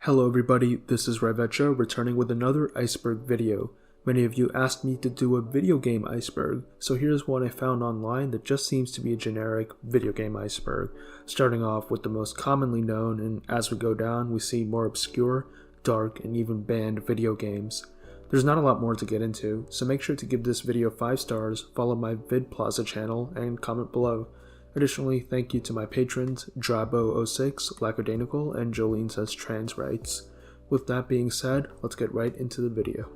Hello everybody, this is Rivecha returning with another Iceberg video. Many of you asked me to do a video game Iceberg, so here's one I found online that just seems to be a generic video game Iceberg, starting off with the most commonly known, and as we go down we see more obscure, dark, and even banned video games. There's not a lot more to get into, so make sure to give this video 5 stars, follow my VidPlaza channel, and comment below. Additionally, thank you to my patrons, Drabo06, Lacodanical, and Jolene Says Trans Rights. With that being said, let's get right into the video.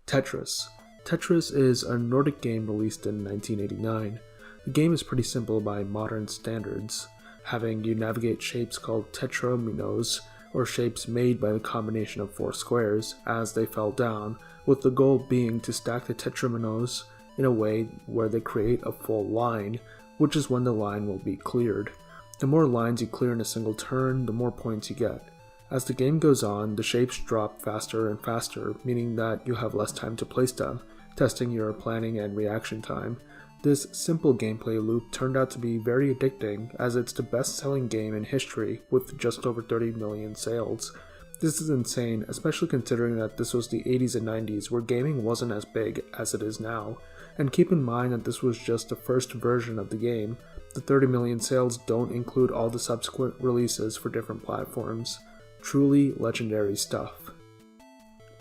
Tetris. Tetris is a Nordic game released in 1989. The game is pretty simple by modern standards, having you navigate shapes called tetraminos, or shapes made by the combination of 4 squares, as they fell down, with the goal being to stack the tetraminos in a way where they create a full line, which is when the line will be cleared. The more lines you clear in a single turn, the more points you get. As the game goes on, the shapes drop faster and faster, meaning that you have less time to place them, testing your planning and reaction time. This simple gameplay loop turned out to be very addicting, as it's the best-selling game in history with just over 30 million sales. This is insane, especially considering that this was the 80s and 90s where gaming wasn't as big as it is now. And keep in mind that this was just the first version of the game. The 30 million sales don't include all the subsequent releases for different platforms. Truly legendary stuff.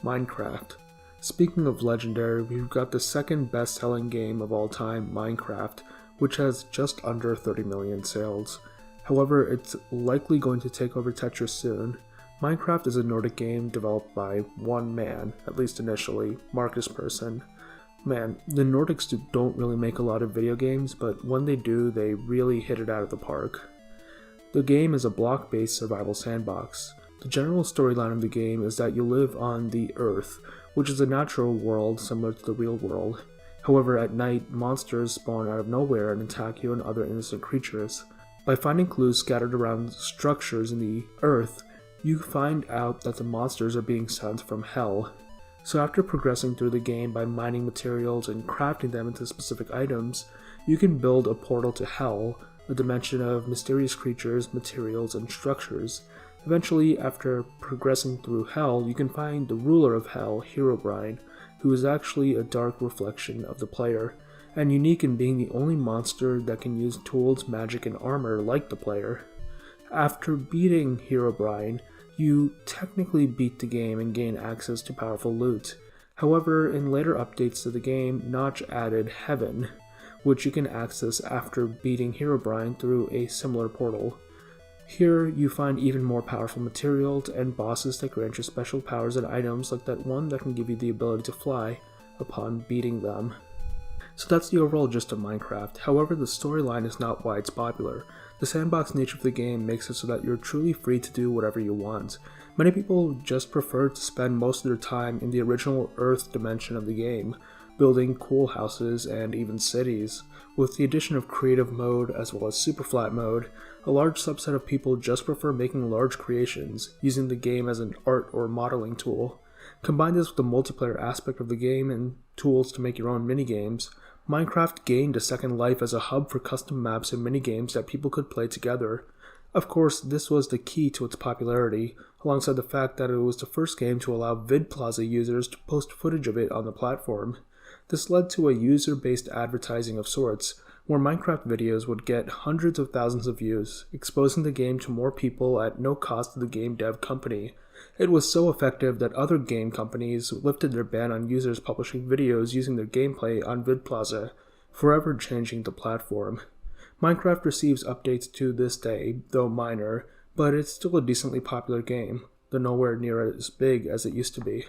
Minecraft. Speaking of legendary, we've got the second best-selling game of all time, Minecraft, which has just under 30 million sales. However, it's likely going to take over Tetris soon. Minecraft is a Nordic game developed by one man, at least initially, Marcus Persson. Man, the Nordics don't really make a lot of video games, but when they do, they really hit it out of the park. The game is a block-based survival sandbox. The general storyline of the game is that you live on the Earth, which is a natural world similar to the real world. However, at night, monsters spawn out of nowhere and attack you and other innocent creatures. By finding clues scattered around structures in the Earth, you find out that the monsters are being sent from Hell. So after progressing through the game by mining materials and crafting them into specific items, you can build a portal to Hell, a dimension of mysterious creatures, materials, and structures. Eventually, after progressing through Hell, you can find the ruler of Hell, Herobrine, who is actually a dark reflection of the player, and unique in being the only monster that can use tools, magic, and armor like the player. After beating Herobrine, you technically beat the game and gain access to powerful loot. However, in later updates to the game, Notch added Heaven, which you can access after beating Herobrine through a similar portal. Here, you find even more powerful materials and bosses that grant you special powers and items like that one that can give you the ability to fly upon beating them. So that's the overall gist of Minecraft. However, the storyline is not why it's popular. The sandbox nature of the game makes it so that you're truly free to do whatever you want. Many people just prefer to spend most of their time in the original Earth dimension of the game, building cool houses and even cities. With the addition of creative mode as well as super flat mode, a large subset of people just prefer making large creations, using the game as an art or modeling tool. Combine this with the multiplayer aspect of the game and tools to make your own minigames, Minecraft gained a second life as a hub for custom maps and minigames that people could play together. Of course, this was the key to its popularity, alongside the fact that it was the first game to allow VidPlaza users to post footage of it on the platform. This led to a user-based advertising of sorts, where Minecraft videos would get hundreds of thousands of views, exposing the game to more people at no cost to the game dev company. It was so effective that other game companies lifted their ban on users publishing videos using their gameplay on VidPlaza, forever changing the platform. Minecraft receives updates to this day, though minor, but it's still a decently popular game, though nowhere near as big as it used to be.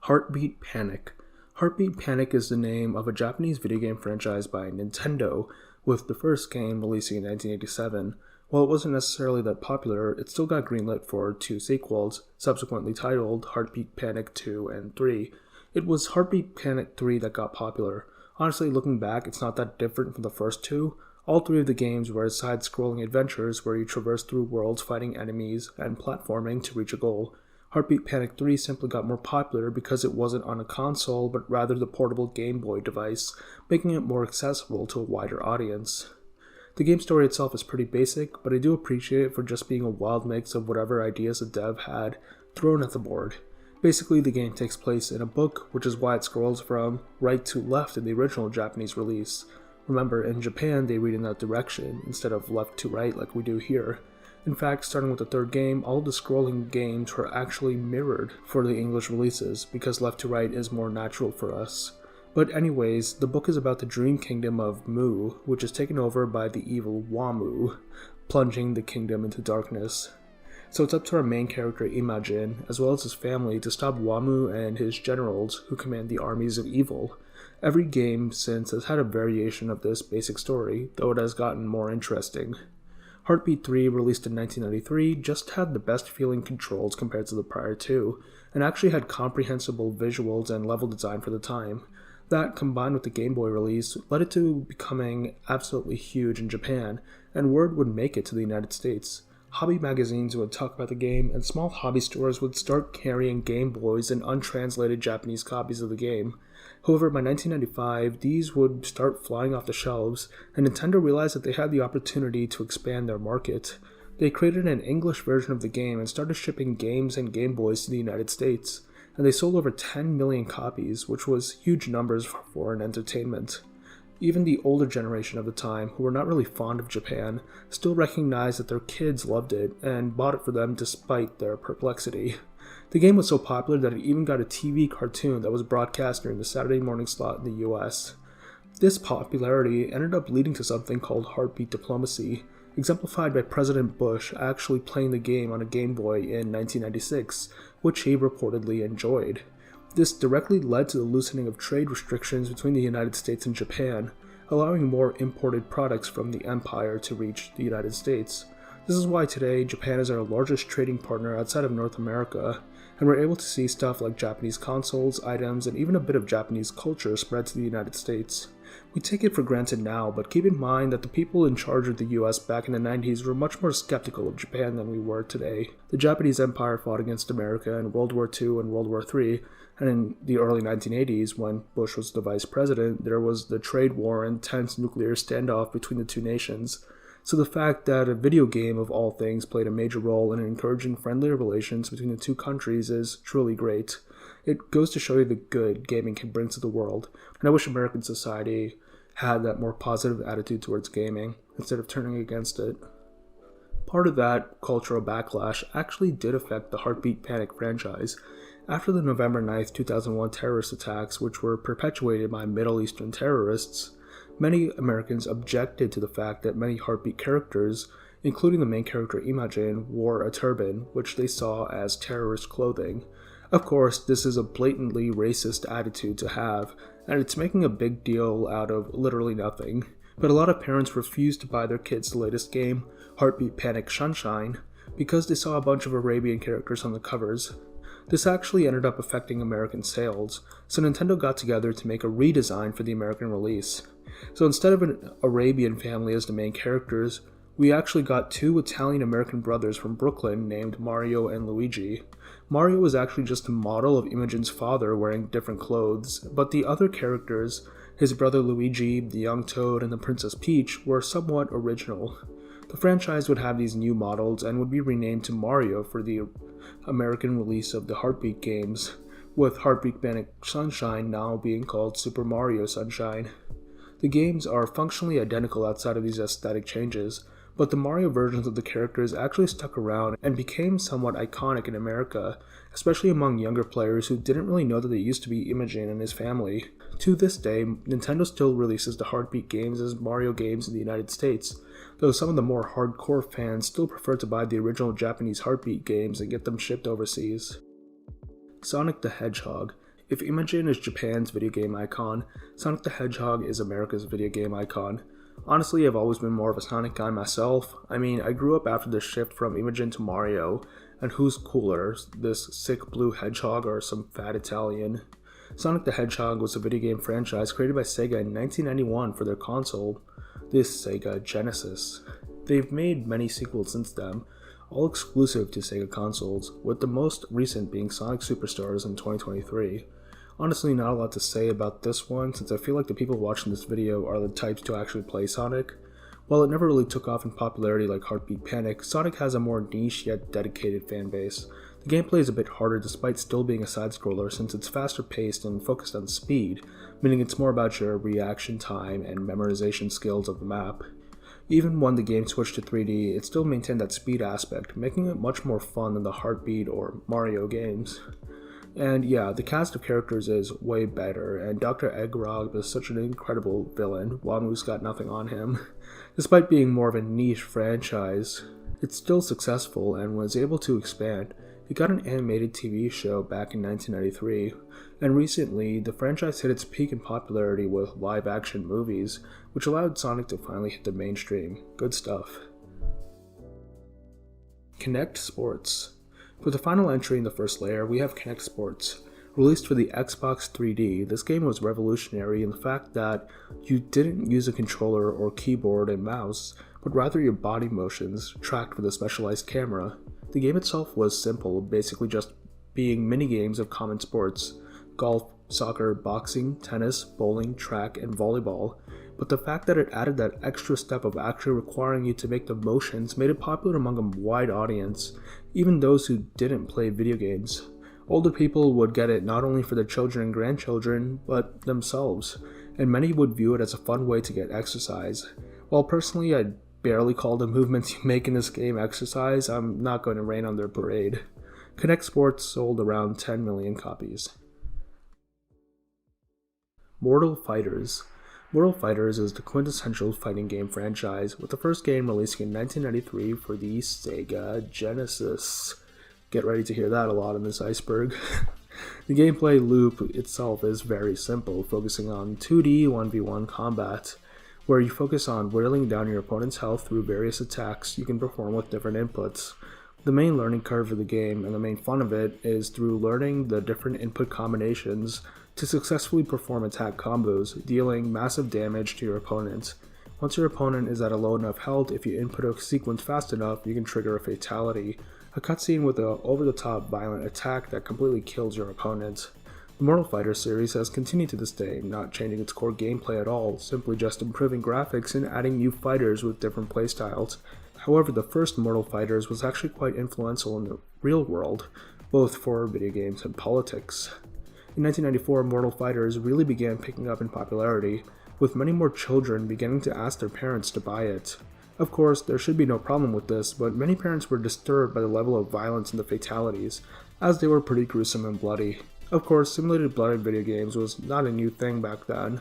Heartbeat Panic. Heartbeat Panic is the name of a Japanese video game franchise by Nintendo, with the first game releasing in 1987. While it wasn't necessarily that popular, it still got greenlit for 2 sequels, subsequently titled Heartbeat Panic 2 and 3. It was Heartbeat Panic 3 that got popular. Honestly, looking back, it's not that different from the first 2. All 3 of the games were side-scrolling adventures where you traverse through worlds fighting enemies and platforming to reach a goal. Heartbeat Panic 3 simply got more popular because it wasn't on a console, but rather the portable Game Boy device, making it more accessible to a wider audience. The game story itself is pretty basic, but I do appreciate it for just being a wild mix of whatever ideas the dev had thrown at the board. Basically, the game takes place in a book, which is why it scrolls from right to left in the original Japanese release. Remember, in Japan they read in that direction, instead of left to right like we do here. In fact, starting with the third game, all of the scrolling games were actually mirrored for the English releases, because left to right is more natural for us. But anyways, the book is about the dream kingdom of Mu, which is taken over by the evil Wamu, plunging the kingdom into darkness. So it's up to our main character Imogen, as well as his family, to stop Wamu and his generals who command the armies of evil. Every game since has had a variation of this basic story, though it has gotten more interesting. Heartbeat 3, released in 1993, just had the best feeling controls compared to the prior two, and actually had comprehensible visuals and level design for the time. That, combined with the Game Boy release, led it to becoming absolutely huge in Japan, and word would make it to the United States. Hobby magazines would talk about the game, and small hobby stores would start carrying Game Boys and untranslated Japanese copies of the game. However, by 1995, these would start flying off the shelves, and Nintendo realized that they had the opportunity to expand their market. They created an English version of the game and started shipping games and Game Boys to the United States, and they sold over 10 million copies, which was huge numbers for an entertainment. Even the older generation of the time, who were not really fond of Japan, still recognized that their kids loved it and bought it for them despite their perplexity. The game was so popular that it even got a TV cartoon that was broadcast during the Saturday morning slot in the US. This popularity ended up leading to something called heartbeat diplomacy, exemplified by President Bush actually playing the game on a Game Boy in 1996, which he reportedly enjoyed. This directly led to the loosening of trade restrictions between the United States and Japan, allowing more imported products from the empire to reach the United States. This is why today Japan is our largest trading partner outside of North America, and we're able to see stuff like Japanese consoles, items, and even a bit of Japanese culture spread to the United States. We take it for granted now, but keep in mind that the people in charge of the US back in the 90s were much more skeptical of Japan than we were today. The Japanese Empire fought against America in World War II and World War III, and in the early 1980s, when Bush was the vice president, there was the trade war and tense nuclear standoff between the two nations. So the fact that a video game of all things played a major role in encouraging friendlier relations between the two countries is truly great. It goes to show you the good gaming can bring to the world, and I wish American society had that more positive attitude towards gaming, instead of turning against it. Part of that cultural backlash actually did affect the Heartbeat Panic franchise. After the November 9, 2001 terrorist attacks, which were perpetuated by Middle Eastern terrorists, many Americans objected to the fact that many Heartbeat characters, including the main character Imogen, wore a turban, which they saw as terrorist clothing. Of course, this is a blatantly racist attitude to have, and it's making a big deal out of literally nothing. But a lot of parents refused to buy their kids the latest game, Heartbeat Panic Sunshine, because they saw a bunch of Arabian characters on the covers. This actually ended up affecting American sales, so Nintendo got together to make a redesign for the American release. So instead of an Arabian family as the main characters, we actually got two Italian-American brothers from Brooklyn named Mario and Luigi. Mario was actually just a model of Imogen's father wearing different clothes, but the other characters, his brother Luigi, the young Toad, and the Princess Peach, were somewhat original. The franchise would have these new models and would be renamed to Mario for the American release of the Heartbeat games, with Heartbeat Panic Sunshine now being called Super Mario Sunshine. The games are functionally identical outside of these aesthetic changes, but the Mario versions of the characters actually stuck around and became somewhat iconic in America, especially among younger players who didn't really know that they used to be Imogen and his family. To this day, Nintendo still releases the Heartbeat games as Mario games in the United States, though some of the more hardcore fans still prefer to buy the original Japanese Heartbeat games and get them shipped overseas. Sonic the Hedgehog. If Imogen is Japan's video game icon, Sonic the Hedgehog is America's video game icon. Honestly, I've always been more of a Sonic guy myself. I mean, I grew up after the shift from Imogen to Mario, and who's cooler, this sick blue hedgehog or some fat Italian? Sonic the Hedgehog was a video game franchise created by Sega in 1991 for their console, this Sega Genesis. They've made many sequels since then, all exclusive to Sega consoles, with the most recent being Sonic Superstars in 2023. Honestly, not a lot to say about this one, since I feel like the people watching this video are the types to actually play Sonic. While it never really took off in popularity like Heartbeat Panic, Sonic has a more niche yet dedicated fanbase. The gameplay is a bit harder despite still being a side-scroller since it's faster paced and focused on speed, meaning it's more about your reaction time and memorization skills of the map. Even when the game switched to 3D, it still maintained that speed aspect, making it much more fun than the Heartbeat or Mario games. And yeah, the cast of characters is way better, and Dr. Eggrog is such an incredible villain, Wamu's got nothing on him. Despite being more of a niche franchise, it's still successful and was able to expand. It got an animated TV show back in 1993, and recently, the franchise hit its peak in popularity with live-action movies, which allowed Sonic to finally hit the mainstream. Good stuff. Kinect Sports. For the final entry in the first layer, we have Kinect Sports. Released for the Xbox 3D, this game was revolutionary in the fact that you didn't use a controller or keyboard and mouse, but rather your body motions tracked with a specialized camera. The game itself was simple, basically just being mini-games of common sports: golf, soccer, boxing, tennis, bowling, track, and volleyball. But the fact that it added that extra step of actually requiring you to make the motions made it popular among a wide audience, even those who didn't play video games. Older people would get it not only for their children and grandchildren, but themselves, and many would view it as a fun way to get exercise. While personally I'd barely call the movements you make in this game exercise, I'm not going to rain on their parade. Kinect Sports sold around 10 million copies. Mortal Fighters. Mortal Fighters is the quintessential fighting game franchise, with the first game releasing in 1993 for the Sega Genesis. Get ready to hear that a lot in this Iceberg. The gameplay loop itself is very simple, focusing on 2D 1v1 combat, where you focus on whittling down your opponent's health through various attacks you can perform with different inputs. The main learning curve of the game, and the main fun of it, is through learning the different input combinations to successfully perform attack combos, dealing massive damage to your opponent. Once your opponent is at a low enough health, if you input a sequence fast enough, you can trigger a fatality, a cutscene with an over-the-top violent attack that completely kills your opponent. The Mortal Fighter series has continued to this day, not changing its core gameplay at all, simply just improving graphics and adding new fighters with different playstyles. However, the first Mortal Fighters was actually quite influential in the real world, both for video games and politics. In 1994, Mortal Fighters really began picking up in popularity, with many more children beginning to ask their parents to buy it. Of course, there should be no problem with this, but many parents were disturbed by the level of violence and the fatalities, as they were pretty gruesome and bloody. Of course, simulated blood in video games was not a new thing back then,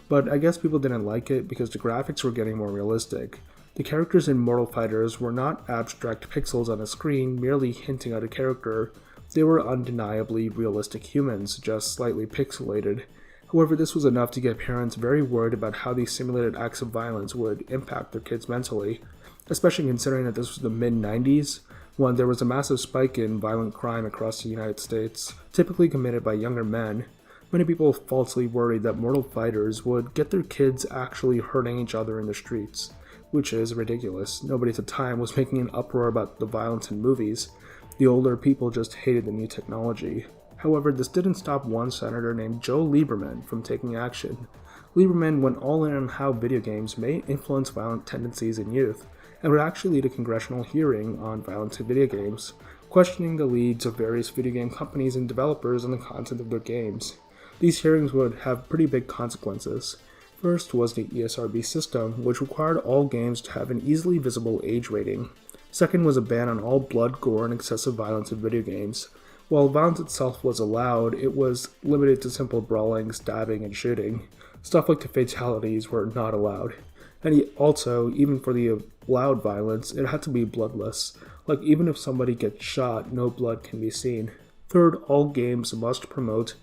but I guess people didn't like it because the graphics were getting more realistic. The characters in Mortal Fighters were not abstract pixels on a screen merely hinting at a character. They were undeniably realistic humans, just slightly pixelated. However, this was enough to get parents very worried about how these simulated acts of violence would impact their kids mentally, especially considering that this was the mid-90s, when there was a massive spike in violent crime across the United States, typically committed by younger men. Many people falsely worried that Mortal Fighters would get their kids actually hurting each other in the streets, which is ridiculous. Nobody at the time was making an uproar about the violence in movies. The older people just hated the new technology. However, this didn't stop one senator named Joe Lieberman from taking action. Lieberman went all in on how video games may influence violent tendencies in youth, and would actually lead a congressional hearing on violence in video games, questioning the leads of various video game companies and developers on the content of their games. These hearings would have pretty big consequences. First was the ESRB system, which required all games to have an easily visible age rating. Second was a ban on all blood, gore, and excessive violence in video games. While violence itself was allowed, it was limited to simple brawling, stabbing, and shooting. Stuff like the fatalities were not allowed. And also, even for the allowed violence, it had to be bloodless. Like, even if somebody gets shot, no blood can be seen. Third, all games must promote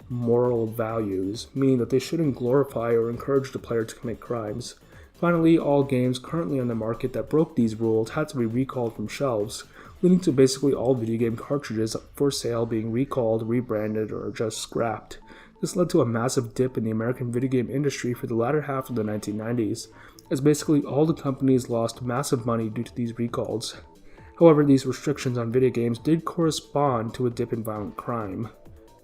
moral values, meaning that they shouldn't glorify or encourage the player to commit crimes. Finally, all games currently on the market that broke these rules had to be recalled from shelves, leading to basically all video game cartridges for sale being recalled, rebranded, or just scrapped. This led to a massive dip in the American video game industry for the latter half of the 1990s, as basically all the companies lost massive money due to these recalls. However, these restrictions on video games did correspond to a dip in violent crime.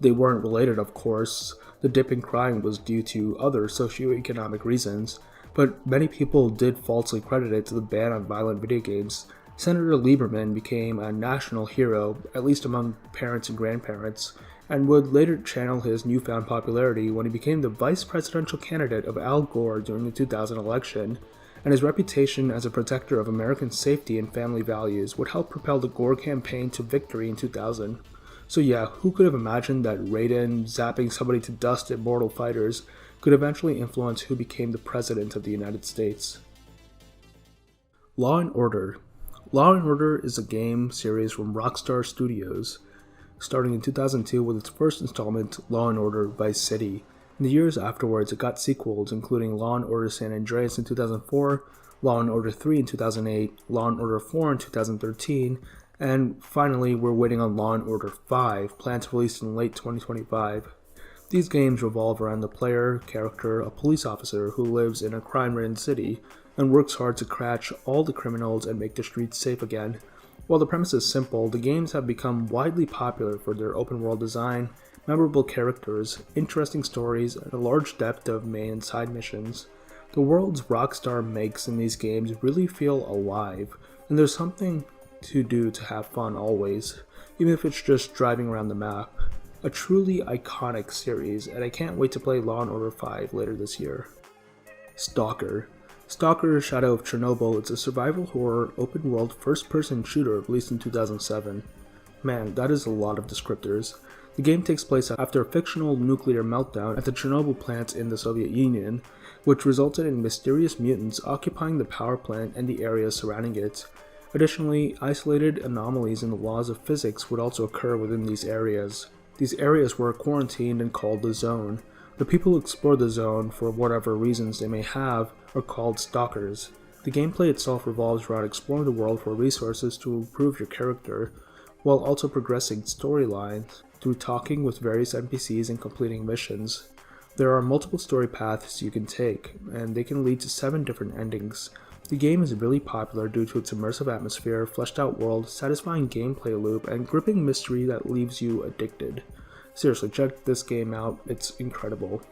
They weren't related, of course. The dip in crime was due to other socioeconomic reasons, but many people did falsely credit it to the ban on violent video games. Senator Lieberman became a national hero, at least among parents and grandparents, and would later channel his newfound popularity when he became the vice presidential candidate of Al Gore during the 2000 election, and his reputation as a protector of American safety and family values would help propel the Gore campaign to victory in 2000. So yeah, who could have imagined that Raiden zapping somebody to dust at Mortal Fighters could eventually influence who became the President of the United States? Law & Order. Law & Order is a game series from Rockstar Studios, starting in 2002 with its first installment, Law & Order Vice City. In the years afterwards, it got sequels, including Law & Order San Andreas in 2004, Law & Order 3 in 2008, Law & Order 4 in 2013, and finally, we're waiting on Law & Order 5, planned to release in late 2025. These games revolve around the player character, a police officer who lives in a crime-ridden city and works hard to catch all the criminals and make the streets safe again. While the premise is simple, the games have become widely popular for their open-world design, memorable characters, interesting stories, and a large depth of main and side missions. The worlds Rockstar makes in these games really feel alive, and there's something to do to have fun always, even if it's just driving around the map. A truly iconic series, and I can't wait to play Law & Order 5 later this year. Stalker. Stalker Shadow of Chernobyl is a survival horror open-world first-person shooter released in 2007. Man, that is a lot of descriptors. The game takes place after a fictional nuclear meltdown at the Chernobyl plant in the Soviet Union, which resulted in mysterious mutants occupying the power plant and the areas surrounding it. Additionally, isolated anomalies in the laws of physics would also occur within these areas. These areas were quarantined and called the Zone. The people who explore the Zone, for whatever reasons they may have, are called Stalkers. The gameplay itself revolves around exploring the world for resources to improve your character, while also progressing storylines through talking with various NPCs and completing missions. There are multiple story paths you can take, and they can lead to 7 different endings. The game is really popular due to its immersive atmosphere, fleshed out world, satisfying gameplay loop, and gripping mystery that leaves you addicted. Seriously, check this game out, it's incredible.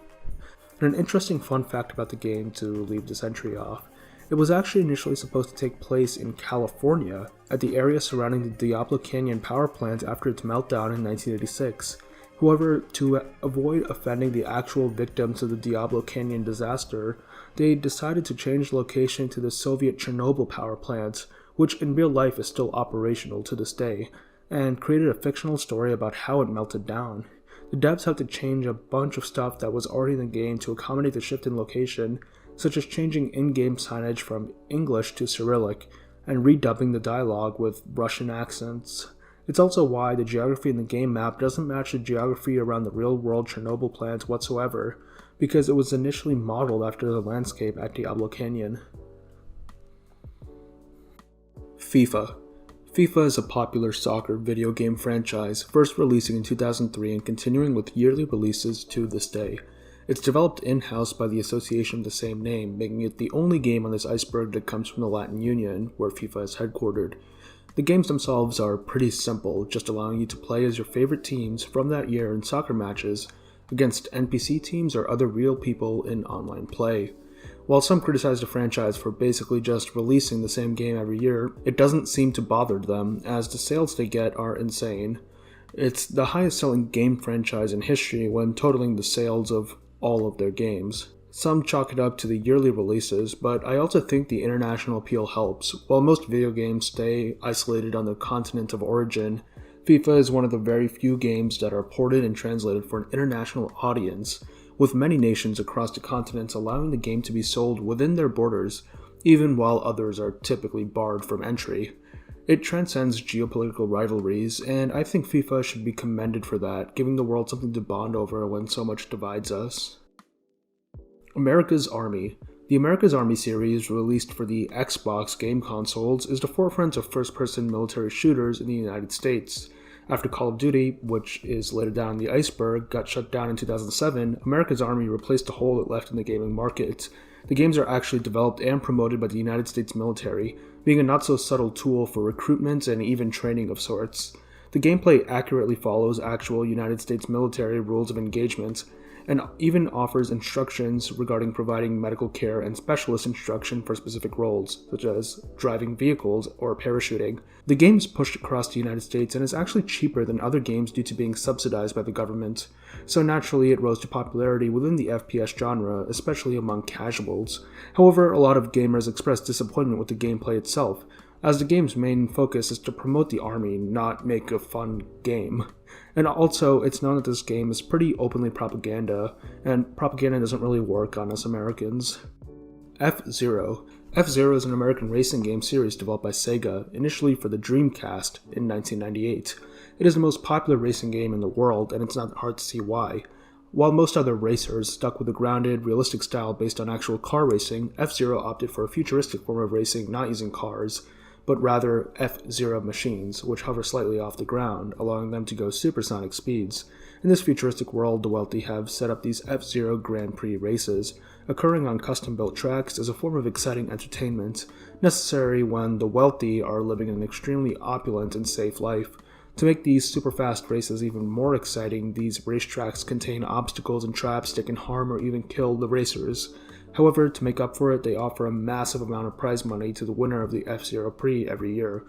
And an interesting fun fact about the game to leave this entry off. It was actually initially supposed to take place in California, at the area surrounding the Diablo Canyon power plant after its meltdown in 1986. However, to avoid offending the actual victims of the Diablo Canyon disaster, they decided to change the location to the Soviet Chernobyl power plant, which in real life is still operational to this day, and created a fictional story about how it melted down. The devs had to change a bunch of stuff that was already in the game to accommodate the shift in location, such as changing in-game signage from English to Cyrillic, and redubbing the dialogue with Russian accents. It's also why the geography in the game map doesn't match the geography around the real-world Chernobyl plant whatsoever, because it was initially modeled after the landscape at Diablo Canyon. FIFA. FIFA is a popular soccer video game franchise, first releasing in 2003 and continuing with yearly releases to this day. It's developed in-house by the association of the same name, making it the only game on this iceberg that comes from the Latin Union, where FIFA is headquartered. The games themselves are pretty simple, just allowing you to play as your favorite teams from that year in soccer matches against NPC teams or other real people in online play. While some criticize the franchise for basically just releasing the same game every year, it doesn't seem to bother them, as the sales they get are insane. It's the highest selling game franchise in history when totaling the sales of all of their games. Some chalk it up to the yearly releases, but I also think the international appeal helps. While most video games stay isolated on the continent of origin, FIFA is one of the very few games that are ported and translated for an international audience, with many nations across the continents allowing the game to be sold within their borders, even while others are typically barred from entry. It transcends geopolitical rivalries, and I think FIFA should be commended for that, giving the world something to bond over when so much divides us. America's Army. The America's Army series, released for the Xbox game consoles, is the forefront of first-person military shooters in the United States. After Call of Duty, which is later down in the Iceberg, got shut down in 2007, America's Army replaced the hole it left in the gaming market. The games are actually developed and promoted by the United States military, being a not-so-subtle tool for recruitment and even training of sorts. The gameplay accurately follows actual United States military rules of engagement, and even offers instructions regarding providing medical care and specialist instruction for specific roles, such as driving vehicles or parachuting. The game is pushed across the United States and is actually cheaper than other games due to being subsidized by the government, so naturally it rose to popularity within the FPS genre, especially among casuals. However, a lot of gamers expressed disappointment with the gameplay itself, as the game's main focus is to promote the army, not make a fun game. And also, it's known that this game is pretty openly propaganda, and propaganda doesn't really work on us Americans. F-Zero. F-Zero is an American racing game series developed by Sega, initially for the Dreamcast in 1998. It is the most popular racing game in the world, and it's not hard to see why. While most other racers stuck with a grounded, realistic style based on actual car racing, F-Zero opted for a futuristic form of racing not using cars, but rather F-Zero machines, which hover slightly off the ground, allowing them to go supersonic speeds. In this futuristic world, the wealthy have set up these F-Zero Grand Prix races, occurring on custom-built tracks as a form of exciting entertainment, necessary when the wealthy are living an extremely opulent and safe life. To make these super-fast races even more exciting, these racetracks contain obstacles and traps that can harm or even kill the racers. However, to make up for it, they offer a massive amount of prize money to the winner of the F-Zero Prix every year.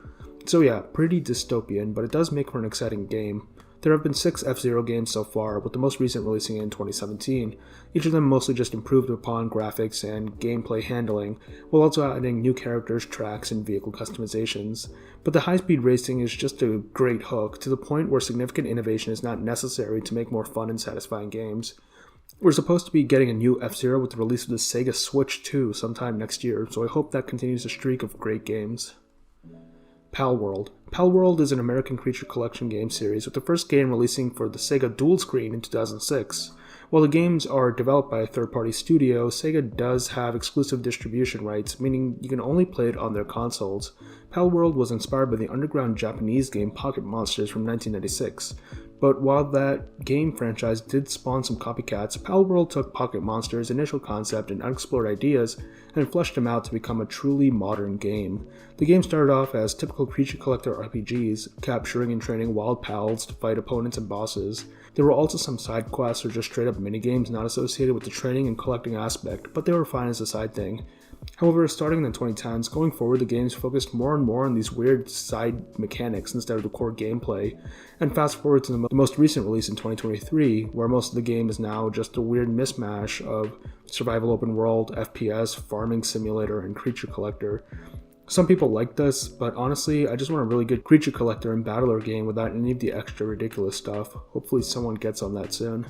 So yeah, pretty dystopian, but it does make for an exciting game. There have been 6 F-Zero games so far, with the most recent releasing in 2017, each of them mostly just improved upon graphics and gameplay handling, while also adding new characters, tracks, and vehicle customizations. But the high-speed racing is just a great hook, to the point where significant innovation is not necessary to make more fun and satisfying games. We're supposed to be getting a new F-Zero with the release of the Sega Switch 2 sometime next year, so I hope that continues a streak of great games. Palworld. Palworld is an American creature collection game series, with the first game releasing for the Sega Dual Screen in 2006. While the games are developed by a third-party studio, Sega does have exclusive distribution rights, meaning you can only play it on their consoles. Palworld was inspired by the underground Japanese game Pocket Monsters from 1996. But while that game franchise did spawn some copycats, Palworld took Pocket Monsters' initial concept and unexplored ideas and fleshed them out to become a truly modern game. The game started off as typical creature collector RPGs, capturing and training wild pals to fight opponents and bosses. There were also some side quests or just straight up minigames not associated with the training and collecting aspect, but they were fine as a side thing. However, starting in the 2010s, going forward, the games focused more and more on these weird side mechanics instead of the core gameplay. And fast forward to the most recent release in 2023, where most of the game is now just a weird mismatch of survival open world, FPS, farming simulator, and creature collector. Some people like this, but honestly, I just want a really good creature collector and battler game without any of the extra ridiculous stuff. Hopefully someone gets on that soon.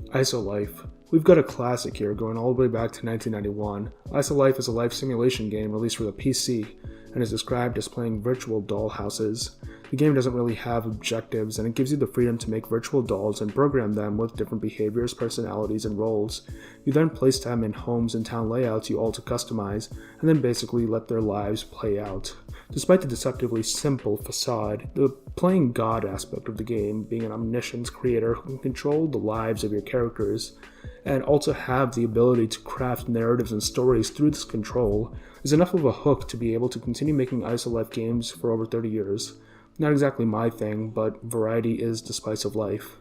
Isolife. We've got a classic here going all the way back to 1991. Isolife is a life simulation game released for the PC and is described as playing virtual doll houses. The game doesn't really have objectives, and it gives you the freedom to make virtual dolls and program them with different behaviors, personalities, and roles. You then place them in homes and town layouts you all to customize, and then basically let their lives play out. Despite the deceptively simple facade, the playing God aspect of the game, being an omniscient creator who can control the lives of your characters, and also have the ability to craft narratives and stories through this control, is enough of a hook to be able to continue making Isolife games for over 30 years. Not exactly my thing, but variety is the spice of life.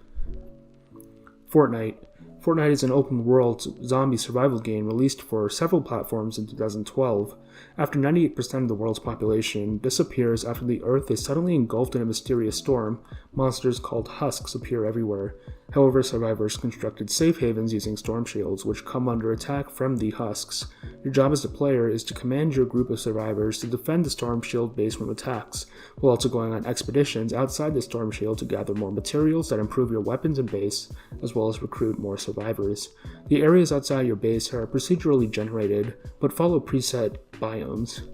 Fortnite. Fortnite is an open-world zombie survival game released for several platforms in 2012. After 98% of the world's population disappears after the Earth is suddenly engulfed in a mysterious storm, monsters called husks appear everywhere. However, survivors constructed safe havens using storm shields, which come under attack from the husks. Your job as the player is to command your group of survivors to defend the storm shield base from attacks, while also going on expeditions outside the storm shield to gather more materials that improve your weapons and base, as well as recruit more survivors. The areas outside your base are procedurally generated, but follow preset biomes.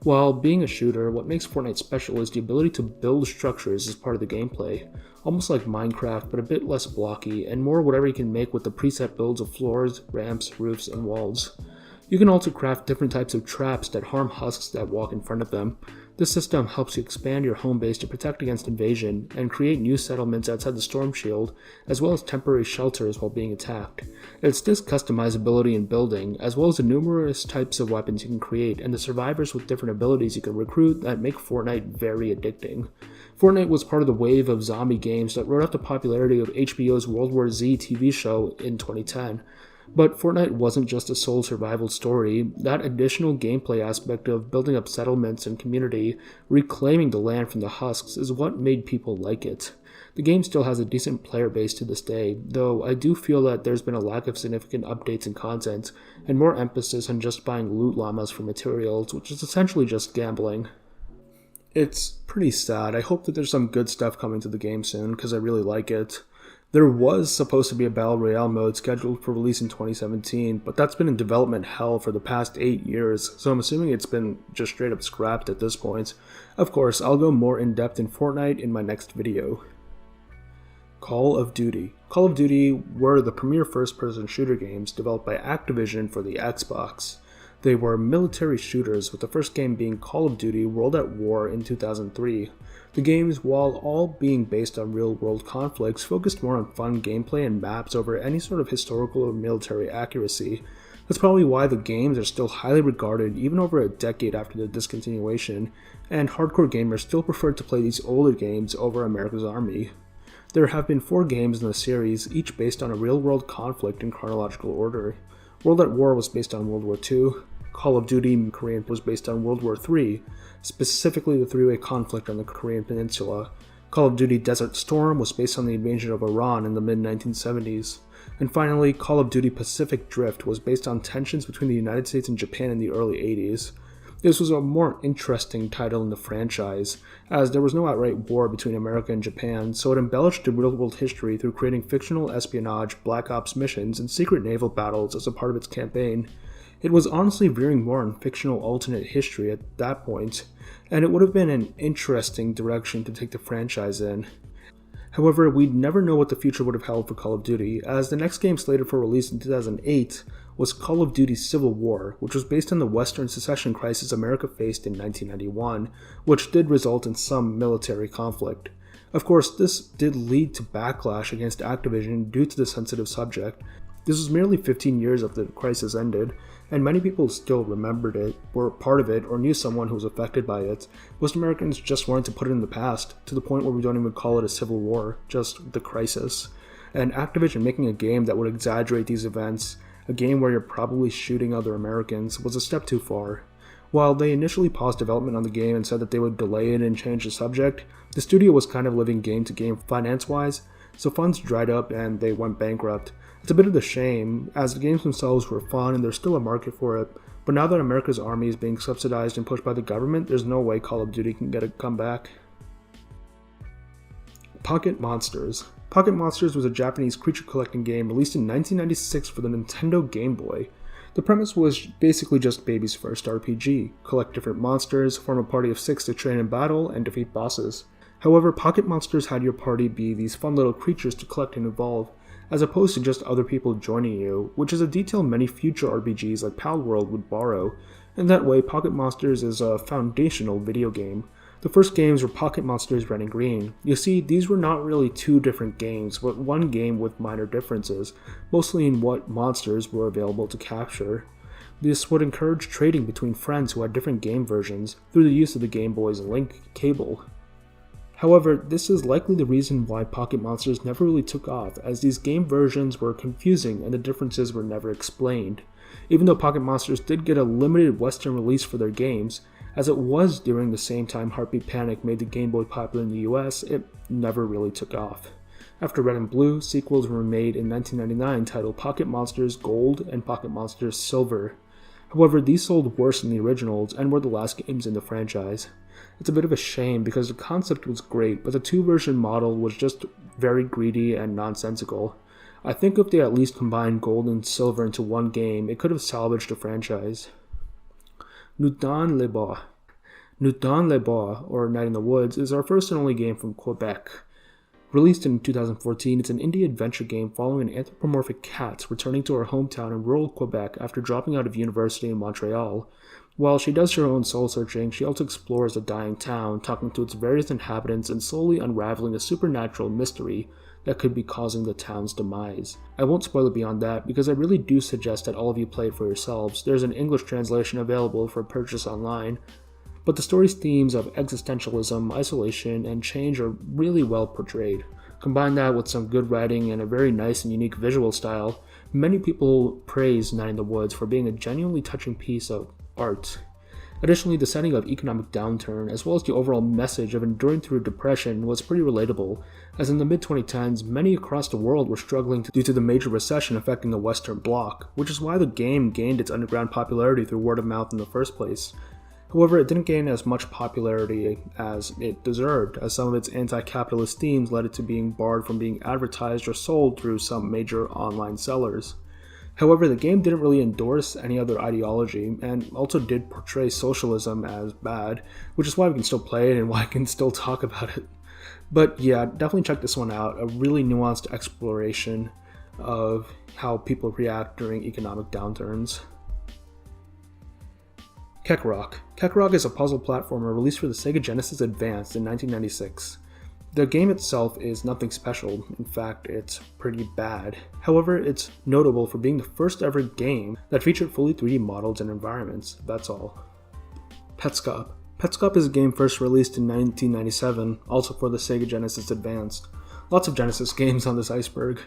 While being a shooter, what makes Fortnite special is the ability to build structures as part of the gameplay, almost like Minecraft but a bit less blocky, and more whatever you can make with the preset builds of floors, ramps, roofs, and walls. You can also craft different types of traps that harm husks that walk in front of them. This system helps you expand your home base to protect against invasion and create new settlements outside the storm shield, as well as temporary shelters while being attacked. It's this customizability in building, as well as the numerous types of weapons you can create and the survivors with different abilities you can recruit that make Fortnite very addicting. Fortnite was part of the wave of zombie games that rode up the popularity of HBO's World War Z TV show in 2010. But Fortnite wasn't just a sole survival story. That additional gameplay aspect of building up settlements and community, reclaiming the land from the husks, is what made people like it. The game still has a decent player base to this day, though I do feel that there's been a lack of significant updates and content, and more emphasis on just buying loot llamas for materials, which is essentially just gambling. It's pretty sad. I hope that there's some good stuff coming to the game soon, because I really like it. There was supposed to be a Battle Royale mode scheduled for release in 2017, but that's been in development hell for the past 8 years, so I'm assuming it's been just straight up scrapped at this point. Of course, I'll go more in depth in Fortnite in my next video. Call of Duty. Call of Duty were the premier first-person shooter games developed by Activision for the Xbox. They were military shooters, with the first game being Call of Duty World at War in 2003. The games, while all being based on real-world conflicts, focused more on fun gameplay and maps over any sort of historical or military accuracy. That's probably why the games are still highly regarded even over a decade after their discontinuation, and hardcore gamers still prefer to play these older games over America's Army. There have been 4 games in the series, each based on a real-world conflict in chronological order. World at War was based on World War II, Call of Duty Korean was based on World War III, specifically the three-way conflict on the Korean Peninsula. Call of Duty Desert Storm was based on the invasion of Iran in the mid-1970s. And finally, Call of Duty Pacific Drift was based on tensions between the United States and Japan in the early 80s. This was a more interesting title in the franchise, as there was no outright war between America and Japan, so it embellished the real-world history through creating fictional espionage, black ops missions, and secret naval battles as a part of its campaign. It was honestly veering more on fictional alternate history at that point, and it would have been an interesting direction to take the franchise in. However, we'd never know what the future would have held for Call of Duty, as the next game slated for release in 2008 was Call of Duty Civil War, which was based on the Western secession crisis America faced in 1991, which did result in some military conflict. Of course, this did lead to backlash against Activision due to the sensitive subject. This was merely 15 years after the crisis ended, and many people still remembered it, were part of it, or knew someone who was affected by it. Most Americans just wanted to put it in the past, to the point where we don't even call it a civil war, just the crisis. And Activision making a game that would exaggerate these events, a game where you're probably shooting other Americans, was a step too far. While they initially paused development on the game and said that they would delay it and change the subject, the studio was kind of living game to game finance-wise, so funds dried up and they went bankrupt. It's a bit of a shame, as the games themselves were fun and there's still a market for it, but now that America's Army is being subsidized and pushed by the government, there's no way Call of Duty can get a comeback. Pocket Monsters. Pocket Monsters was a Japanese creature collecting game released in 1996 for the Nintendo Game Boy. The premise was basically just baby's first RPG. Collect different monsters, form a party of 6 to train in battle, and defeat bosses. However, Pocket Monsters had your party be these fun little creatures to collect and evolve, as opposed to just other people joining you, which is a detail many future RPGs like Palworld would borrow. In that way, Pocket Monsters is a foundational video game. The first games were Pocket Monsters Red and Green. You see, these were not really two different games, but one game with minor differences, mostly in what monsters were available to capture. This would encourage trading between friends who had different game versions through the use of the Game Boy's link cable. However, this is likely the reason why Pocket Monsters never really took off, as these game versions were confusing and the differences were never explained. Even though Pocket Monsters did get a limited Western release for their games, as it was during the same time Heartbeat Panic made the Game Boy popular in the US, it never really took off. After Red and Blue, sequels were made in 1999 titled Pocket Monsters Gold and Pocket Monsters Silver. However, these sold worse than the originals and were the last games in the franchise. It's a bit of a shame because the concept was great, but the two-version model was just very greedy and nonsensical. I think if they at least combined Gold and Silver into one game, it could have salvaged the franchise. Nuit les Bois, or Night in the Woods, is our first and only game from Quebec. Released in 2014, it's an indie adventure game following an anthropomorphic cat returning to her hometown in rural Quebec after dropping out of university in Montreal. While she does her own soul-searching, she also explores the dying town, talking to its various inhabitants and slowly unraveling a supernatural mystery that could be causing the town's demise. I won't spoil it beyond that, because I really do suggest that all of you play it for yourselves. There's an English translation available for purchase online, but the story's themes of existentialism, isolation, and change are really well portrayed. Combine that with some good writing and a very nice and unique visual style, many people praise Night in the Woods for being a genuinely touching piece of art. Additionally, the setting of economic downturn, as well as the overall message of enduring through depression, was pretty relatable, as in the mid-2010s, many across the world were struggling due to the major recession affecting the Western Bloc, which is why the game gained its underground popularity through word of mouth in the first place. However, it didn't gain as much popularity as it deserved, as some of its anti-capitalist themes led it to being barred from being advertised or sold through some major online sellers. However, the game didn't really endorse any other ideology, and also did portray socialism as bad, which is why we can still play it and why I can still talk about it. But yeah, definitely check this one out, a really nuanced exploration of how people react during economic downturns. Kekcroc. Kekcroc is a puzzle platformer released for the Sega Genesis Advance in 1996. The game itself is nothing special, in fact it's pretty bad. However, it's notable for being the first ever game that featured fully 3D models and environments, that's all. Petscop. Petscop is a game first released in 1997, also for the Sega Genesis Advance. Lots of Genesis games on this Iceberg.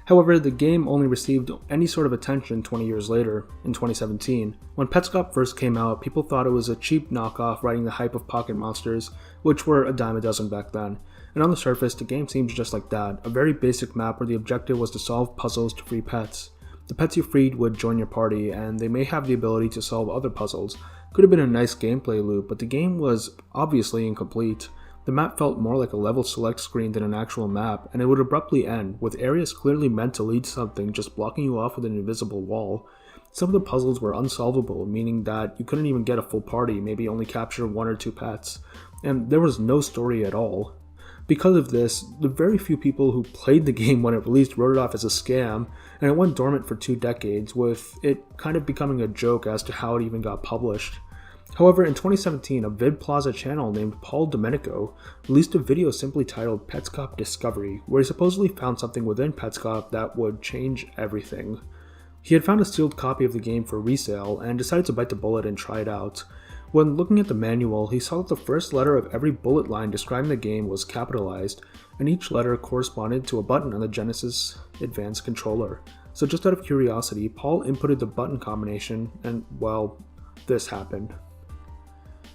However, the game only received any sort of attention 20 years later, in 2017. When Petscop first came out, people thought it was a cheap knockoff riding the hype of Pocket Monsters, which were a dime a dozen back then. And on the surface, the game seems just like that, a very basic map where the objective was to solve puzzles to free pets. The pets you freed would join your party, and they may have the ability to solve other puzzles. Could have been a nice gameplay loop, but the game was obviously incomplete. The map felt more like a level select screen than an actual map, and it would abruptly end, with areas clearly meant to lead to something just blocking you off with an invisible wall. Some of the puzzles were unsolvable, meaning that you couldn't even get a full party, maybe only capture 1 or 2 pets, and there was no story at all. Because of this, the very few people who played the game when it released wrote it off as a scam, and it went dormant for 2 decades, with it kind of becoming a joke as to how it even got published. However, in 2017, a VidPlaza channel named Paul Domenico released a video simply titled Petscop Discovery, where he supposedly found something within Petscop that would change everything. He had found a sealed copy of the game for resale and decided to bite the bullet and try it out. When looking at the manual, he saw that the first letter of every bullet line describing the game was capitalized, and each letter corresponded to a button on the Genesis Advance controller. So just out of curiosity, Paul inputted the button combination, and well, this happened.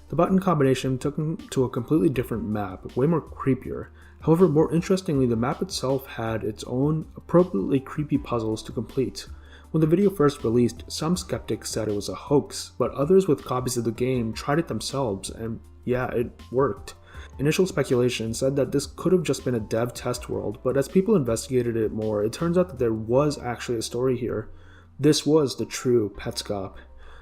The button combination took him to a completely different map, way more creepier. However, more interestingly, the map itself had its own appropriately creepy puzzles to complete. When the video first released, some skeptics said it was a hoax, but others with copies of the game tried it themselves, and yeah, it worked. Initial speculation said that this could have just been a dev test world, but as people investigated it more, it turns out that there was actually a story here. This was the true Petscop.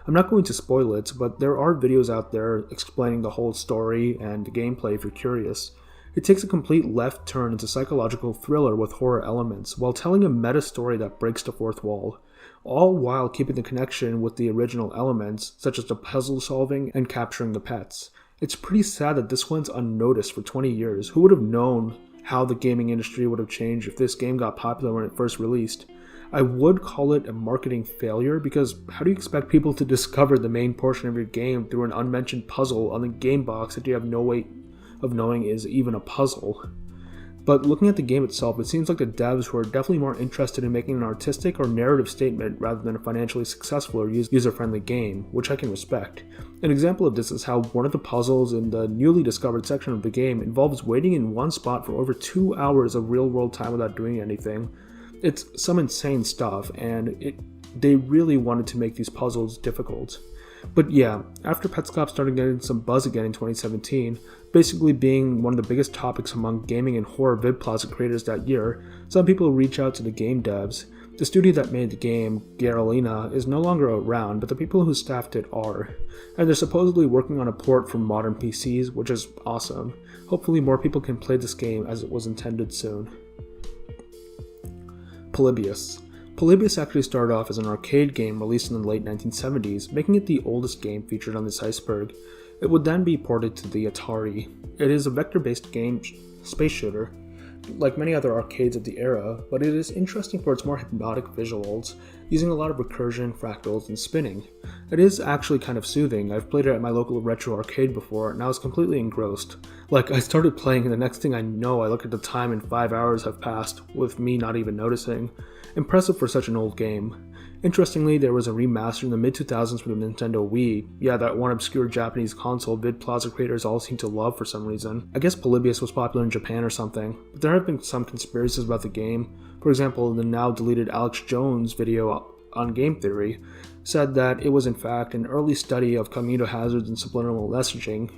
I'm not going to spoil it, but there are videos out there explaining the whole story and the gameplay if you're curious. It takes a complete left turn into psychological thriller with horror elements, while telling a meta story that breaks the fourth wall, all while keeping the connection with the original elements, such as the puzzle solving and capturing the pets. It's pretty sad that this went unnoticed for 20 years. Who would have known how the gaming industry would have changed if this game got popular when it first released? I would call it a marketing failure, because how do you expect people to discover the main portion of your game through an unmentioned puzzle on the game box that you have no way of knowing is even a puzzle? But looking at the game itself, it seems like the devs were definitely more interested in making an artistic or narrative statement rather than a financially successful or user-friendly game, which I can respect. An example of this is how one of the puzzles in the newly discovered section of the game involves waiting in one spot for over 2 hours of real-world time without doing anything. It's some insane stuff, and they really wanted to make these puzzles difficult. But yeah, after Petscop started getting some buzz again in 2017, basically being one of the biggest topics among gaming and horror VidPlaza creators that year, some people reach out to the game devs. The studio that made the game, Garalina, is no longer around, but the people who staffed it are, and they're supposedly working on a port for modern PCs, which is awesome. Hopefully more people can play this game as it was intended soon. Polybius. Polybius actually started off as an arcade game released in the late 1970s, making it the oldest game featured on this Iceberg. It would then be ported to the Atari. It is a vector-based game space shooter, like many other arcades of the era, but it is interesting for its more hypnotic visuals, using a lot of recursion, fractals, and spinning. It is actually kind of soothing. I've played it at my local retro arcade before, and I was completely engrossed. Like, I started playing, and the next thing I know, I look at the time and 5 hours have passed, with me not even noticing. Impressive for such an old game. Interestingly, there was a remaster in the mid-2000s for the Nintendo Wii. Yeah, that one obscure Japanese console Vid Plaza creators all seem to love for some reason. I guess Polybius was popular in Japan or something, but there have been some conspiracies about the game. For example, the now deleted Alex Jones video on Game Theory said that it was in fact an early study of commutative hazards and subliminal messaging,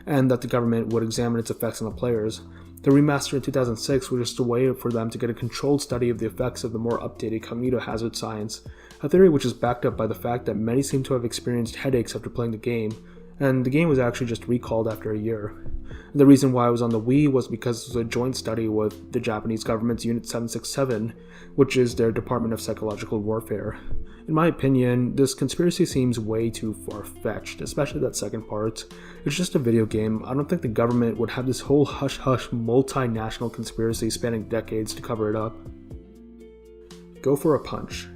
and that the government would examine its effects on the players. The remaster in 2006 was just a way for them to get a controlled study of the effects of the more updated commutative hazard science, a theory which is backed up by the fact that many seem to have experienced headaches after playing the game, and the game was actually just recalled after a year. The reason why it was on the Wii was because it was a joint study with the Japanese government's Unit 767, which is their Department of Psychological Warfare. In my opinion, this conspiracy seems way too far-fetched, especially that second part. It's just a video game. I don't think the government would have this whole hush-hush multinational conspiracy spanning decades to cover it up. Go for a punch.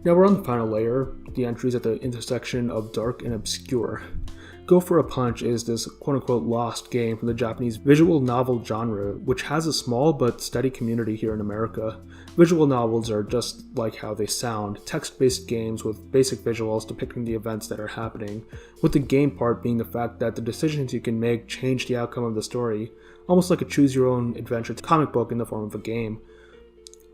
Now we're on the final layer, the entries at the intersection of dark and obscure. Go for a Punch is this quote-unquote lost game from the Japanese visual novel genre, which has a small but steady community here in America. Visual novels are just like how they sound, text-based games with basic visuals depicting the events that are happening, with the game part being the fact that the decisions you can make change the outcome of the story, almost like a choose-your-own-adventure comic book in the form of a game.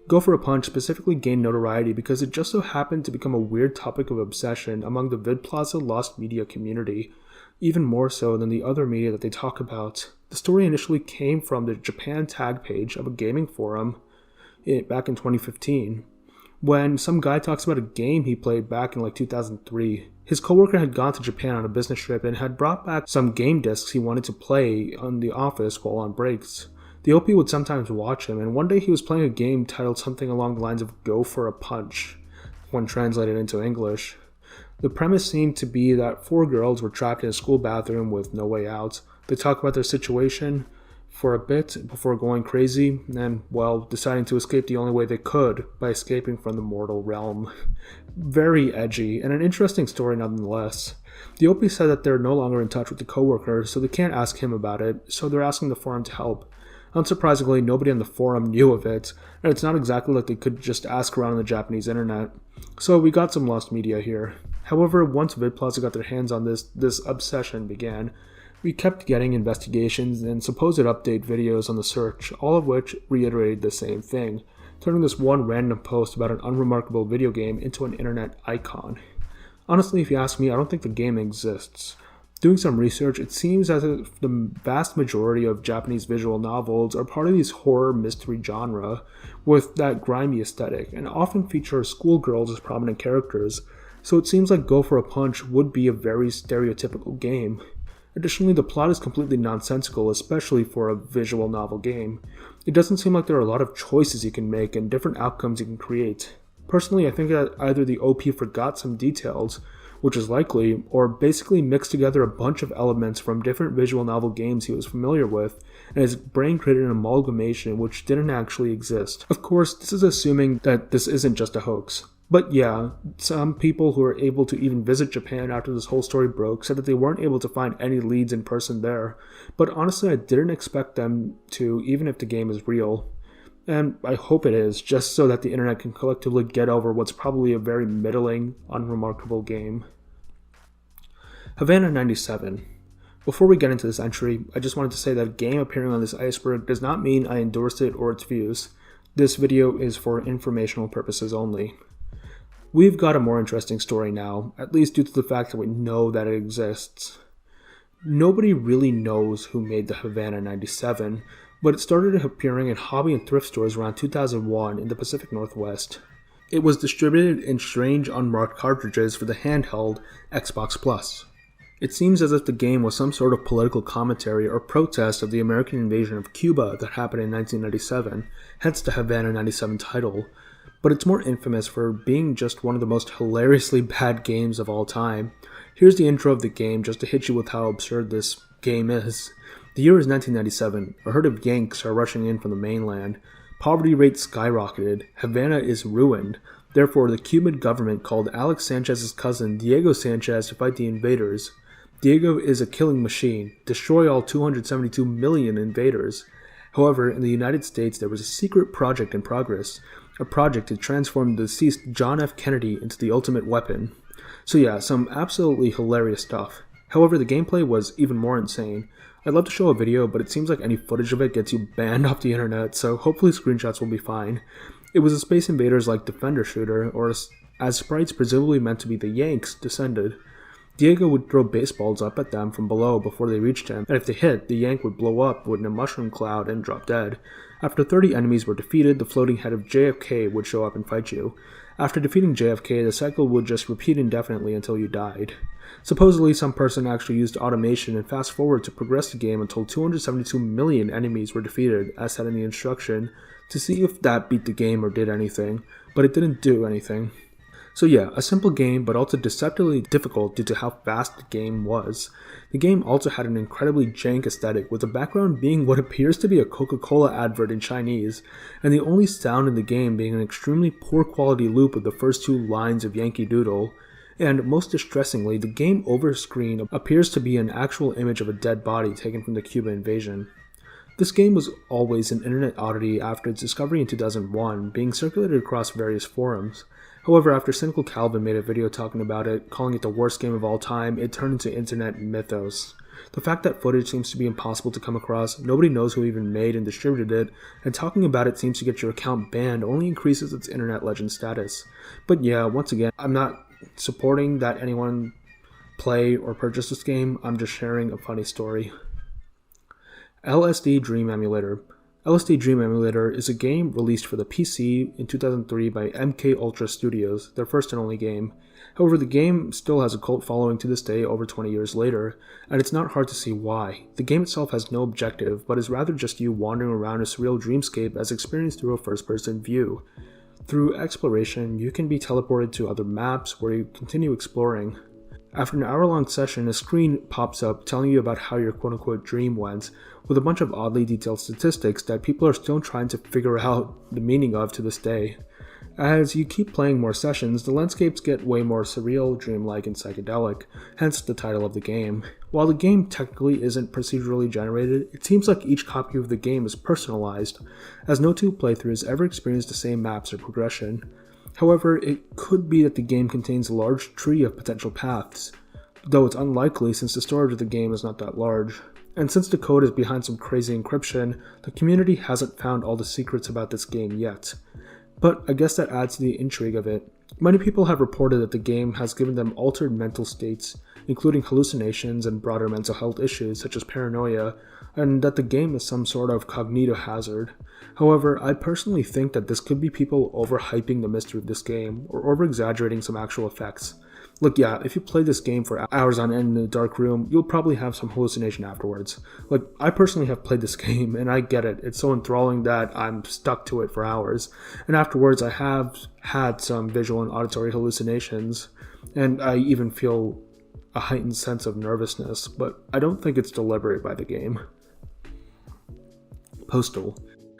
Go for a Punch specifically gained notoriety because it just so happened to become a weird topic of obsession among the VidPlaza lost media community, even more so than the other media that they talk about. The story initially came from the Japan tag page of a gaming forum back in 2015, when some guy talks about a game he played back in like 2003. His coworker had gone to Japan on a business trip and had brought back some game discs he wanted to play on the office while on breaks. The OP would sometimes watch him, and one day he was playing a game titled something along the lines of Go for a Punch, when translated into English. The premise seemed to be that 4 girls were trapped in a school bathroom with no way out. They talk about their situation for a bit before going crazy and, well, deciding to escape the only way they could, by escaping from the mortal realm. Very edgy, and an interesting story nonetheless. The OP said that they're no longer in touch with the coworker, so they can't ask him about it, so they're asking the forum to help. Unsurprisingly, nobody on the forum knew of it, and it's not exactly like they could just ask around on the Japanese internet. So we got some lost media here. However, once VidPlaza got their hands on this obsession began, we kept getting investigations and supposed update videos on the search, all of which reiterated the same thing, turning this one random post about an unremarkable video game into an internet icon. Honestly, if you ask me, I don't think the game exists. Doing some research, it seems as if the vast majority of Japanese visual novels are part of these horror mystery genre with that grimy aesthetic, and often feature schoolgirls as prominent characters, so it seems like Go for a Punch would be a very stereotypical game. Additionally, the plot is completely nonsensical, especially for a visual novel game. It doesn't seem like there are a lot of choices you can make and different outcomes you can create. Personally, I think that either the OP forgot some details, which is likely, or basically mixed together a bunch of elements from different visual novel games he was familiar with, and his brain created an amalgamation which didn't actually exist. Of course, this is assuming that this isn't just a hoax. But yeah, some people who were able to even visit Japan after this whole story broke said that they weren't able to find any leads in person there, but honestly I didn't expect them to, even if the game is real. And I hope it is, just so that the internet can collectively get over what's probably a very middling, unremarkable game. Havana 97. Before we get into this entry, I just wanted to say that a game appearing on this Iceberg does not mean I endorsed it or its views. This video is for informational purposes only. We've got a more interesting story now, at least due to the fact that we know that it exists. Nobody really knows who made the Havana 97, but it started appearing in hobby and thrift stores around 2001 in the Pacific Northwest. It was distributed in strange unmarked cartridges for the handheld Xbox Plus. It seems as if the game was some sort of political commentary or protest of the American invasion of Cuba that happened in 1997, hence the Havana 97 title, but it's more infamous for being just one of the most hilariously bad games of all time. Here's the intro of the game just to hit you with how absurd this game is. The year is 1997. A herd of Yanks are rushing in from the mainland. Poverty rates skyrocketed. Havana is ruined. Therefore, the Cuban government called Alex Sanchez's cousin Diego Sanchez to fight the invaders. Diego is a killing machine. Destroy all 272 million invaders. However, in the United States, there was a secret project in progress. A project to transform the deceased John F. Kennedy into the ultimate weapon. So yeah, some absolutely hilarious stuff. However, the gameplay was even more insane. I'd love to show a video, but it seems like any footage of it gets you banned off the internet, so hopefully screenshots will be fine. It was a Space Invaders-like Defender shooter, or as sprites presumably meant to be the Yanks descended. Diego would throw baseballs up at them from below before they reached him, and if they hit, the Yank would blow up in a mushroom cloud and drop dead. After 30 enemies were defeated, the floating head of JFK would show up and fight you. After defeating JFK, the cycle would just repeat indefinitely until you died. Supposedly, some person actually used automation and fast forward to progress the game until 272 million enemies were defeated, as said in the instruction, to see if that beat the game or did anything, but it didn't do anything. So yeah, a simple game, but also deceptively difficult due to how fast the game was. The game also had an incredibly jank aesthetic, with the background being what appears to be a Coca-Cola advert in Chinese, and the only sound in the game being an extremely poor quality loop of the first two lines of Yankee Doodle. And most distressingly, the game over screen appears to be an actual image of a dead body taken from the Cuba invasion. This game was always an internet oddity after its discovery in 2001, being circulated across various forums. However, after Cynical Calvin made a video talking about it, calling it the worst game of all time, it turned into internet mythos. The fact that footage seems to be impossible to come across, nobody knows who even made and distributed it, and talking about it seems to get your account banned only increases its internet legend status. But yeah, once again, I'm not supporting that anyone play or purchase this game, I'm just sharing a funny story. LSD Dream Emulator. LSD Dream Emulator is a game released for the PC in 2003 by MK Ultra Studios, their first and only game. However, the game still has a cult following to this day over 20 years later, and it's not hard to see why. The game itself has no objective, but is rather just you wandering around a surreal dreamscape as experienced through a first-person view. Through exploration, you can be teleported to other maps where you continue exploring. After an hour-long session, a screen pops up telling you about how your quote-unquote dream went, with a bunch of oddly detailed statistics that people are still trying to figure out the meaning of to this day. As you keep playing more sessions, the landscapes get way more surreal, dreamlike, and psychedelic, hence the title of the game. While the game technically isn't procedurally generated, it seems like each copy of the game is personalized, as no two playthroughs ever experience the same maps or progression. However, it could be that the game contains a large tree of potential paths, though it's unlikely since the storage of the game is not that large. And since the code is behind some crazy encryption, the community hasn't found all the secrets about this game yet. But I guess that adds to the intrigue of it. Many people have reported that the game has given them altered mental states, including hallucinations and broader mental health issues such as paranoia, and that the game is some sort of cognitive hazard. However, I personally think that this could be people overhyping the mystery of this game, or over-exaggerating some actual effects. Look, yeah, if you play this game for hours on end in a dark room, you'll probably have some hallucination afterwards. Like, I personally have played this game, and I get it. It's so enthralling that I'm stuck to it for hours. And afterwards, I have had some visual and auditory hallucinations, and I even feel a heightened sense of nervousness, but I don't think it's deliberate by the game. Postal.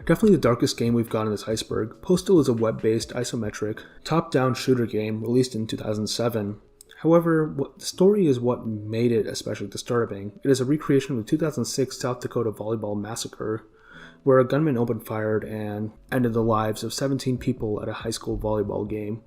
Definitely the darkest game we've got in this Iceberg. Postal is a web-based, isometric, top-down shooter game released in 2007. However, the story is what made it especially disturbing. It is a recreation of the 2006 South Dakota volleyball massacre, where a gunman opened fire and ended the lives of 17 people at a high school volleyball game.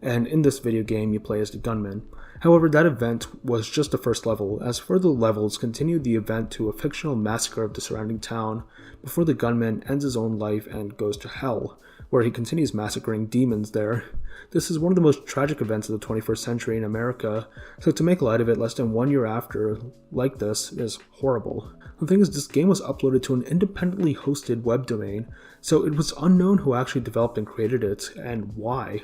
And in this video game, you play as the gunman. However, that event was just the first level, as further levels continued the event to a fictional massacre of the surrounding town before the gunman ends his own life and goes to hell, where he continues massacring demons there. This is one of the most tragic events of the 21st century in America, so to make light of it less than 1 year after like this is horrible. The thing is, this game was uploaded to an independently hosted web domain, so it was unknown who actually developed and created it, and why.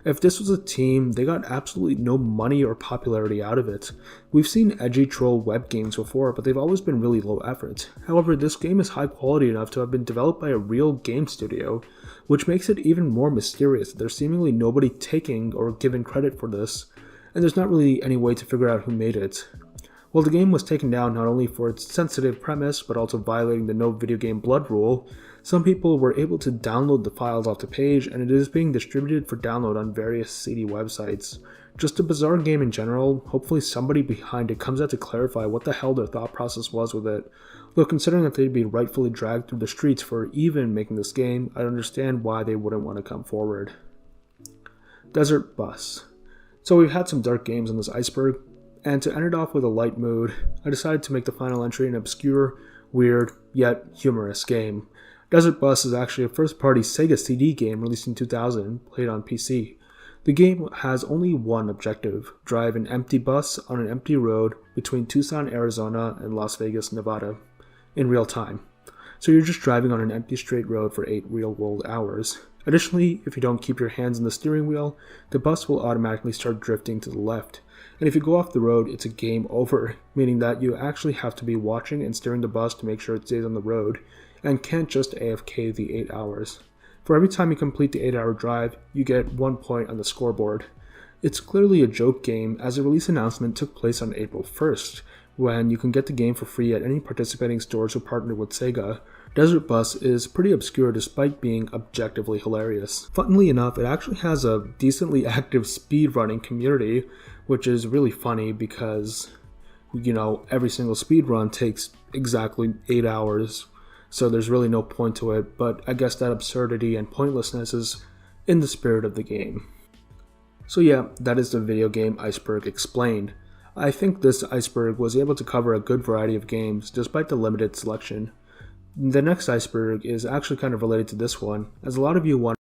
If this was a team, they got absolutely no money or popularity out of it. We've seen edgy troll web games before, but they've always been really low effort. However, this game is high quality enough to have been developed by a real game studio, which makes it even more mysterious that there's seemingly nobody taking or giving credit for this, and there's not really any way to figure out who made it. Well, the game was taken down not only for its sensitive premise, but also violating the no video game blood rule. Some people were able to download the files off the page, and it is being distributed for download on various seedy websites. Just a bizarre game in general. Hopefully somebody behind it comes out to clarify what the hell their thought process was with it. Though considering that they'd be rightfully dragged through the streets for even making this game, I understand why they wouldn't want to come forward. Desert Bus. So we've had some dark games on this Iceberg, and to end it off with a light mood, I decided to make the final entry an obscure, weird, yet humorous game. Desert Bus is actually a first-party Sega CD game released in 2000, played on PC. The game has only one objective: drive an empty bus on an empty road between Tucson, Arizona and Las Vegas, Nevada, in real time. So you're just driving on an empty straight road for 8 real-world hours. Additionally, if you don't keep your hands on the steering wheel, the bus will automatically start drifting to the left. And if you go off the road, it's a game over, meaning that you actually have to be watching and steering the bus to make sure it stays on the road, and can't just AFK the 8 hours. For every time you complete the 8-hour drive, you get 1 point on the scoreboard. It's clearly a joke game, as the release announcement took place on April 1st, when you can get the game for free at any participating stores who partner with Sega. Desert Bus is pretty obscure despite being objectively hilarious. Funnily enough, it actually has a decently active speedrunning community, which is really funny because, every single speedrun takes exactly 8 hours, so there's really no point to it, but I guess that absurdity and pointlessness is in the spirit of the game. So yeah, that is the video game Iceberg explained. I think this Iceberg was able to cover a good variety of games despite the limited selection. The next Iceberg is actually kind of related to this one, as a lot of you want